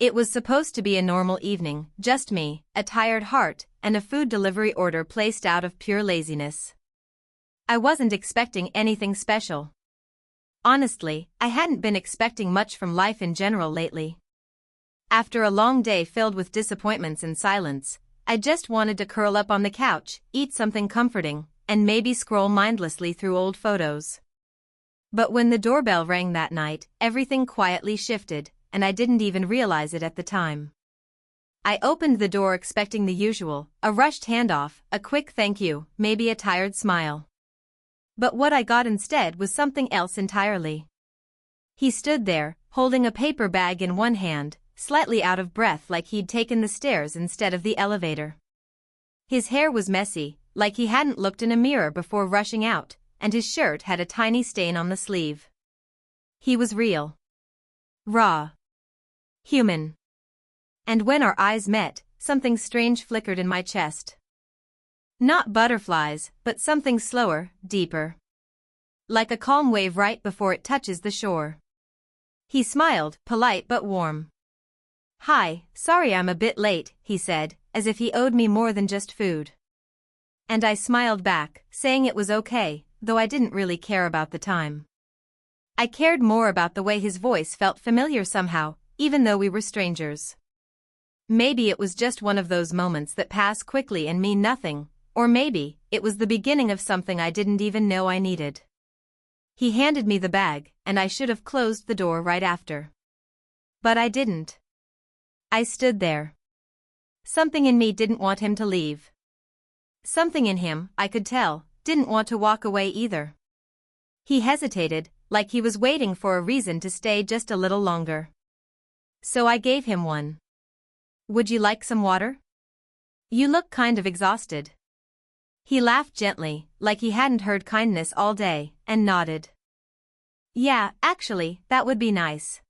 It was supposed to be a normal evening, just me, a tired heart, and a food delivery order placed out of pure laziness. I wasn't expecting anything special. Honestly, I hadn't been expecting much from life in general lately. After a long day filled with disappointments and silence, I just wanted to curl up on the couch, eat something comforting, and maybe scroll mindlessly through old photos. But when the doorbell rang that night, everything quietly shifted, and I didn't even realize it at the time. I opened the door expecting the usual, a rushed handoff, a quick thank you, maybe a tired smile. But what I got instead was something else entirely. He stood there, holding a paper bag in one hand, slightly out of breath like he'd taken the stairs instead of the elevator. His hair was messy, like he hadn't looked in a mirror before rushing out, and his shirt had a tiny stain on the sleeve. He was real. Raw. Human. And when our eyes met, something strange flickered in my chest. Not butterflies, but something slower, deeper. Like a calm wave right before it touches the shore. He smiled, polite but warm. "Hi, sorry I'm a bit late," he said, as if he owed me more than just food. And I smiled back, saying it was okay, though I didn't really care about the time. I cared more about the way his voice felt familiar somehow, even though we were strangers. Maybe it was just one of those moments that pass quickly and mean nothing, or maybe it was the beginning of something I didn't even know I needed. He handed me the bag, and I should have closed the door right after. But I didn't. I stood there. Something in me didn't want him to leave. Something in him, I could tell, didn't want to walk away either. He hesitated, like he was waiting for a reason to stay just a little longer. So I gave him one. "Would you like some water? You look kind of exhausted." He laughed gently, like he hadn't heard kindness all day, and nodded. "Yeah, actually, that would be nice."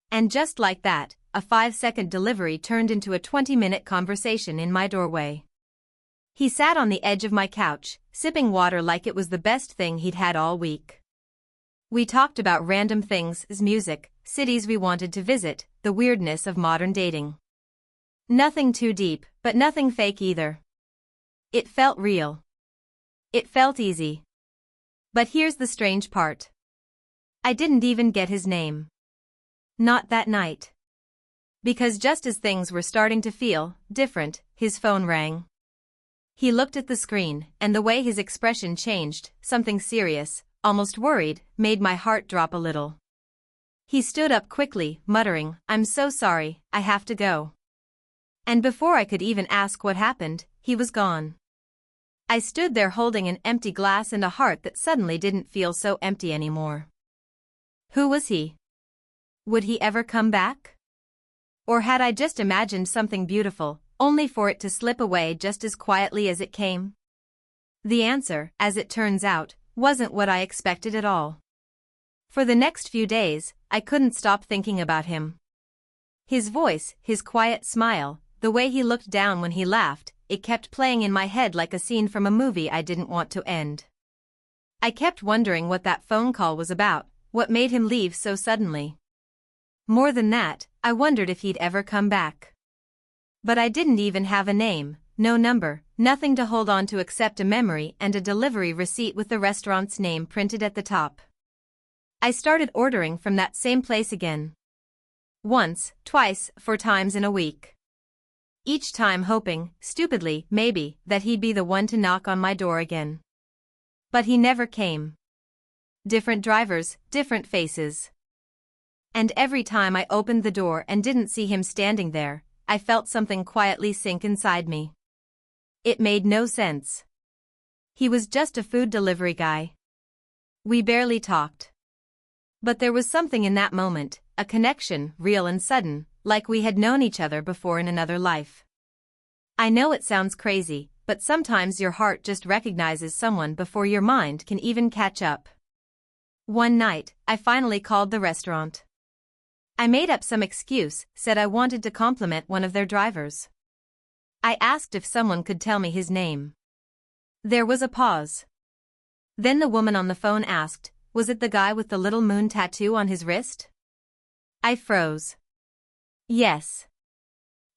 And just like that, a 5-second delivery turned into a 20-minute conversation in my doorway. He sat on the edge of my couch, sipping water like it was the best thing he'd had all week. We talked about random things, music, cities we wanted to visit, the weirdness of modern dating. Nothing too deep, but nothing fake either. It felt real. It felt easy. But here's the strange part. I didn't even get his name. Not that night. Because just as things were starting to feel different, his phone rang. He looked at the screen, and the way his expression changed, something serious, almost worried, made my heart drop a little. He stood up quickly, muttering, "I'm so sorry, I have to go." And before I could even ask what happened, he was gone. I stood there holding an empty glass and a heart that suddenly didn't feel so empty anymore. Who was he? Would he ever come back? Or had I just imagined something beautiful, only for it to slip away just as quietly as it came? The answer, as it turns out, wasn't what I expected at all. For the next few days, I couldn't stop thinking about him. His voice, his quiet smile, the way he looked down when he laughed, it kept playing in my head like a scene from a movie I didn't want to end. I kept wondering what that phone call was about, what made him leave so suddenly. More than that, I wondered if he'd ever come back. But I didn't even have a name, no number, nothing to hold on to except a memory and a delivery receipt with the restaurant's name printed at the top. I started ordering from that same place again. Once, twice, 4 times in a week. Each time hoping, stupidly, maybe, that he'd be the one to knock on my door again. But he never came. Different drivers, different faces. And every time I opened the door and didn't see him standing there, I felt something quietly sink inside me. It made no sense. He was just a food delivery guy. We barely talked. But there was something in that moment, a connection, real and sudden, like we had known each other before in another life. I know it sounds crazy, but sometimes your heart just recognizes someone before your mind can even catch up. One night, I finally called the restaurant. I made up some excuse, said I wanted to compliment one of their drivers. I asked if someone could tell me his name. There was a pause. Then the woman on the phone asked, "Was it the guy with the little moon tattoo on his wrist?" I froze. Yes.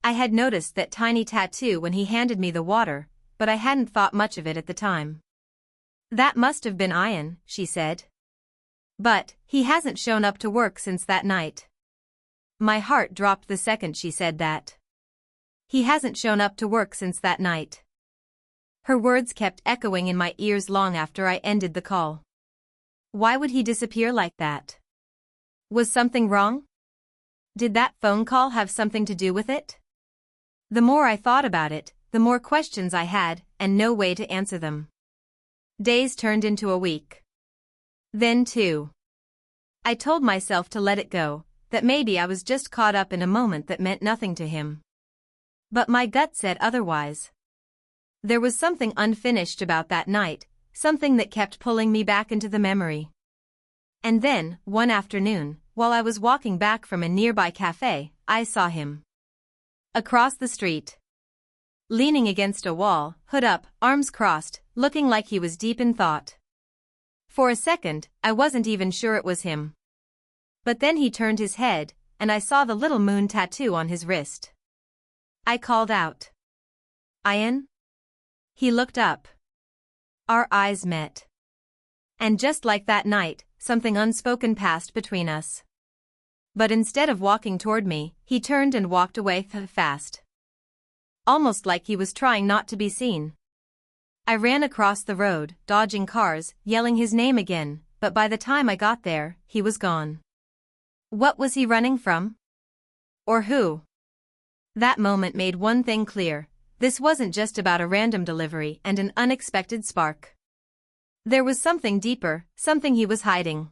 I had noticed that tiny tattoo when he handed me the water, but I hadn't thought much of it at the time. That must have been Ian, she said. But, he hasn't shown up to work since that night. My heart dropped the second she said that. He hasn't shown up to work since that night. Her words kept echoing in my ears long after I ended the call. Why would he disappear like that? Was something wrong? Did that phone call have something to do with it? The more I thought about it, the more questions I had, and no way to answer them. Days turned into a week. Then 2. I told myself to let it go, that maybe I was just caught up in a moment that meant nothing to him. But my gut said otherwise. There was something unfinished about that night, something that kept pulling me back into the memory. And then, one afternoon, while I was walking back from a nearby cafe, I saw him. Across the street. Leaning against a wall, hood up, arms crossed, looking like he was deep in thought. For a second, I wasn't even sure it was him. But then he turned his head, and I saw the little moon tattoo on his wrist. I called out. Ian? He looked up. Our eyes met. And just like that night, something unspoken passed between us. But instead of walking toward me, he turned and walked away fast. Almost like he was trying not to be seen. I ran across the road, dodging cars, yelling his name again, but by the time I got there, he was gone. What was he running from? Or who? That moment made one thing clear. This wasn't just about a random delivery and an unexpected spark. There was something deeper, something he was hiding.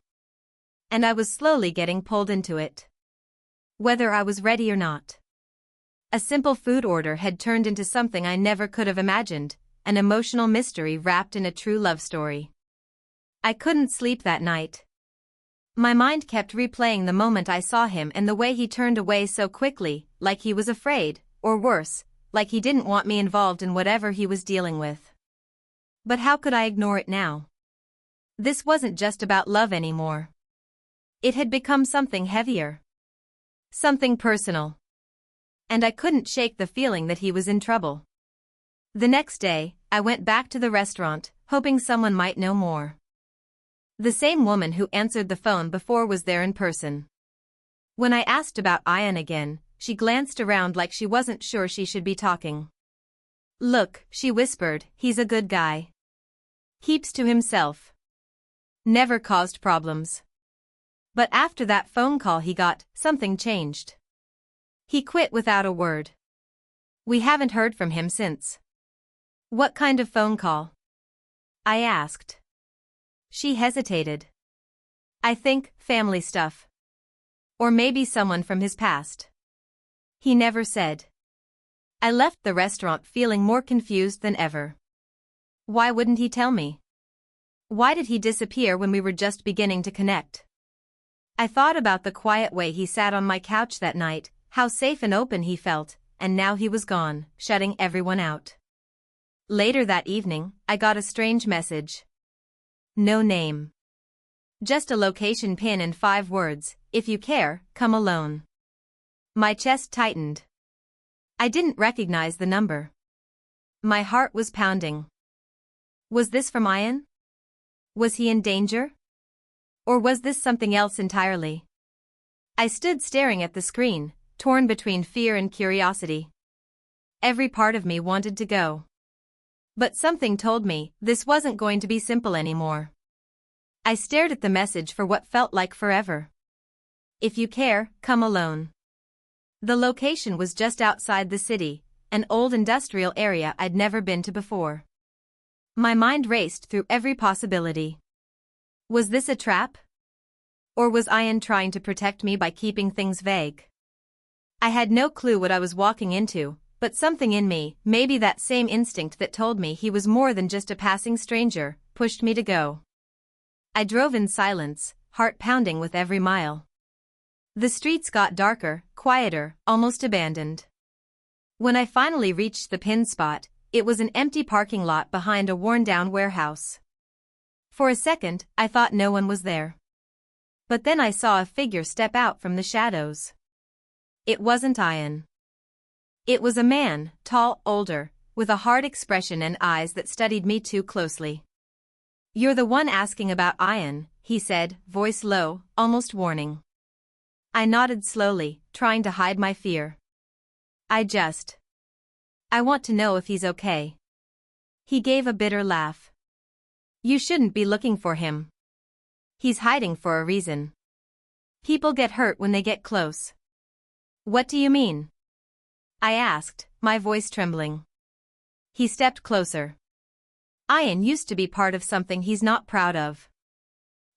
And I was slowly getting pulled into it. Whether I was ready or not. A simple food order had turned into something I never could have imagined, an emotional mystery wrapped in a true love story. I couldn't sleep that night. My mind kept replaying the moment I saw him and the way he turned away so quickly, like he was afraid, or worse, like he didn't want me involved in whatever he was dealing with. But how could I ignore it now? This wasn't just about love anymore. It had become something heavier. Something personal. And I couldn't shake the feeling that he was in trouble. The next day, I went back to the restaurant, hoping someone might know more. The same woman who answered the phone before was there in person. When I asked about Ian again, she glanced around like she wasn't sure she should be talking. Look, she whispered, he's a good guy. Keeps to himself. Never caused problems. But after that phone call he got, something changed. He quit without a word. We haven't heard from him since. What kind of phone call? I asked. She hesitated. I think, family stuff. Or maybe someone from his past. He never said. I left the restaurant feeling more confused than ever. Why wouldn't he tell me? Why did he disappear when we were just beginning to connect? I thought about the quiet way he sat on my couch that night, how safe and open he felt, and now he was gone, shutting everyone out. Later that evening, I got a strange message. No name. Just a location pin and 5 words, if you care, come alone. My chest tightened. I didn't recognize the number. My heart was pounding. Was this from Ian? Was he in danger? Or was this something else entirely? I stood staring at the screen, torn between fear and curiosity. Every part of me wanted to go. But something told me this wasn't going to be simple anymore. I stared at the message for what felt like forever. If you care, come alone. The location was just outside the city, an old industrial area I'd never been to before. My mind raced through every possibility. Was this a trap? Or was Ian trying to protect me by keeping things vague? I had no clue what I was walking into, but something in me, maybe that same instinct that told me he was more than just a passing stranger, pushed me to go. I drove in silence, heart pounding with every mile. The streets got darker, quieter, almost abandoned. When I finally reached the pin spot, it was an empty parking lot behind a worn-down warehouse. For a second, I thought no one was there. But then I saw a figure step out from the shadows. It wasn't Ian. It was a man, tall, older, with a hard expression and eyes that studied me too closely. "You're the one asking about Ian," he said, voice low, almost warning. I nodded slowly, trying to hide my fear. I want to know if he's okay." He gave a bitter laugh. "You shouldn't be looking for him. He's hiding for a reason. People get hurt when they get close." "What do you mean?" I asked, my voice trembling. He stepped closer. "Ian used to be part of something he's not proud of.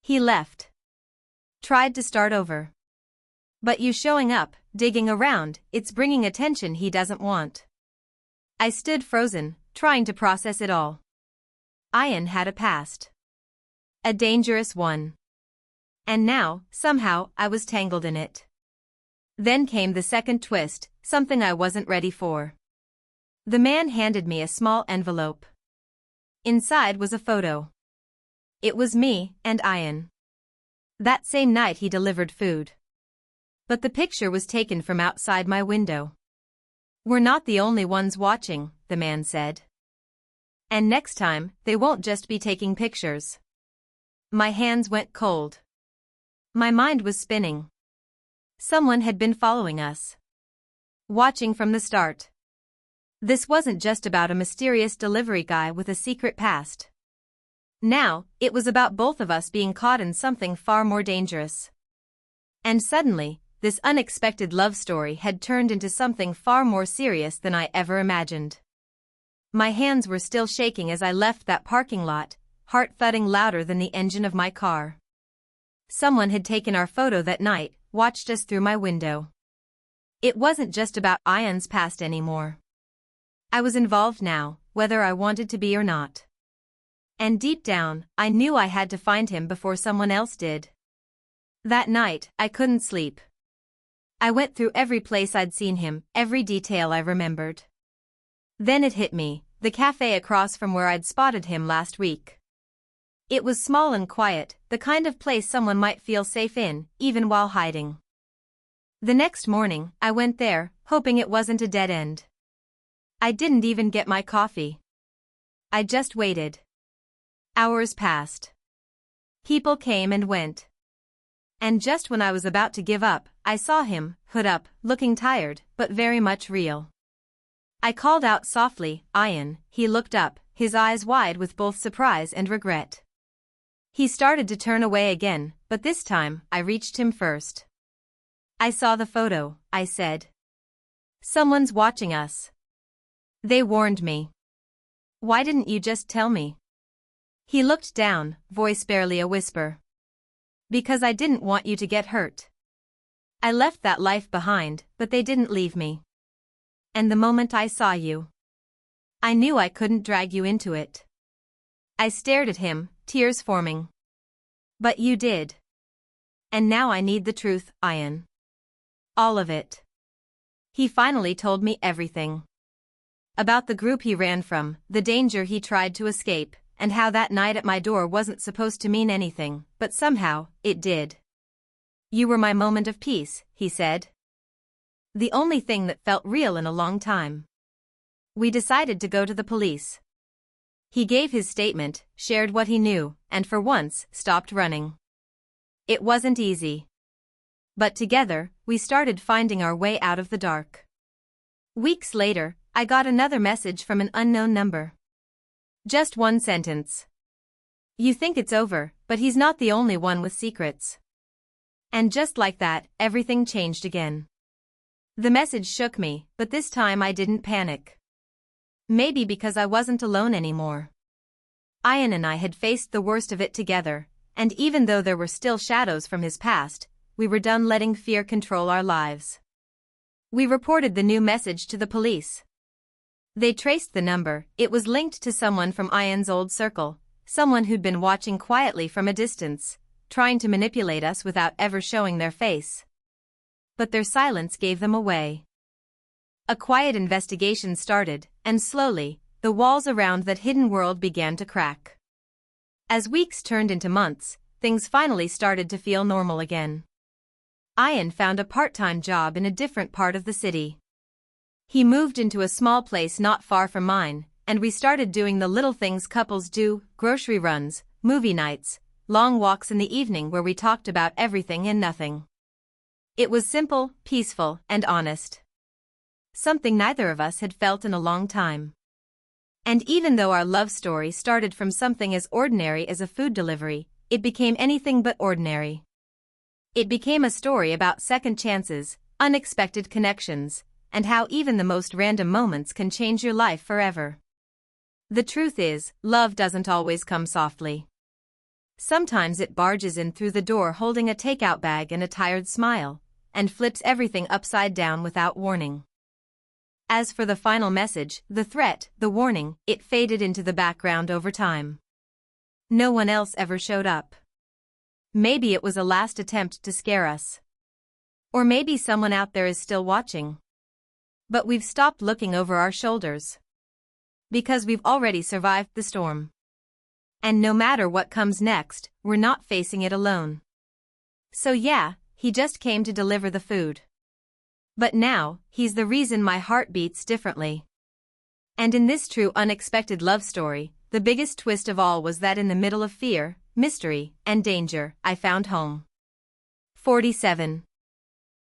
He left. Tried to start over. But you showing up, digging around, it's bringing attention he doesn't want." I stood frozen, trying to process it all. Ian had a past. A dangerous one. And now, somehow, I was tangled in it. Then came the second twist, something I wasn't ready for. The man handed me a small envelope. Inside was a photo. It was me and Ian. That same night he delivered food. But the picture was taken from outside my window. "We're not the only ones watching," the man said. "And next time, they won't just be taking pictures." My hands went cold. My mind was spinning. Someone had been following us. Watching from the start. This wasn't just about a mysterious delivery guy with a secret past. Now, it was about both of us being caught in something far more dangerous. And suddenly, this unexpected love story had turned into something far more serious than I ever imagined. My hands were still shaking as I left that parking lot, heart thudding louder than the engine of my car. Someone had taken our photo that night, watched us through my window. It wasn't just about Ian's past anymore. I was involved now, whether I wanted to be or not. And deep down, I knew I had to find him before someone else did. That night, I couldn't sleep. I went through every place I'd seen him, every detail I remembered. Then it hit me, the cafe across from where I'd spotted him last week. It was small and quiet, the kind of place someone might feel safe in, even while hiding. The next morning, I went there, hoping it wasn't a dead end. I didn't even get my coffee. I just waited. Hours passed. People came and went. And just when I was about to give up, I saw him, hood up, looking tired, but very much real. I called out softly, "Ian." He looked up, his eyes wide with both surprise and regret. He started to turn away again, but this time, I reached him first. "I saw the photo," I said. "Someone's watching us. They warned me. Why didn't you just tell me?" He looked down, voice barely a whisper. "Because I didn't want you to get hurt. I left that life behind, but they didn't leave me. And the moment I saw you, I knew I couldn't drag you into it." I stared at him, tears forming. "But you did. And now I need the truth, Ian. All of it." He finally told me everything. About the group he ran from, the danger he tried to escape, and how that night at my door wasn't supposed to mean anything, but somehow, it did. "You were my moment of peace," he said. "The only thing that felt real in a long time." We decided to go to the police. He gave his statement, shared what he knew, and for once, stopped running. It wasn't easy. But together, we started finding our way out of the dark. Weeks later, I got another message from an unknown number. Just one sentence. "You think it's over, but he's not the only one with secrets." And just like that, everything changed again. The message shook me, but this time I didn't panic. Maybe because I wasn't alone anymore. Ian and I had faced the worst of it together, and even though there were still shadows from his past, we were done letting fear control our lives. We reported the new message to the police. They traced the number. It was linked to someone from Ian's old circle, someone who'd been watching quietly from a distance, trying to manipulate us without ever showing their face. But their silence gave them away. A quiet investigation started, and slowly, the walls around that hidden world began to crack. As weeks turned into months, things finally started to feel normal again. Ian found a part-time job in a different part of the city. He moved into a small place not far from mine, and we started doing the little things couples do: grocery runs, movie nights, long walks in the evening where we talked about everything and nothing. It was simple, peaceful, and honest. Something neither of us had felt in a long time. And even though our love story started from something as ordinary as a food delivery, it became anything but ordinary. It became a story about second chances, unexpected connections, and how even the most random moments can change your life forever. The truth is, love doesn't always come softly. Sometimes it barges in through the door holding a takeout bag and a tired smile, and flips everything upside down without warning. As for the final message, the threat, the warning, it faded into the background over time. No one else ever showed up. Maybe it was a last attempt to scare us. Or maybe someone out there is still watching. But we've stopped looking over our shoulders. Because we've already survived the storm. And no matter what comes next, we're not facing it alone. So yeah, he just came to deliver the food. But now, he's the reason my heart beats differently. And in this true unexpected love story, the biggest twist of all was that in the middle of fear, mystery, and danger, I found home. 47.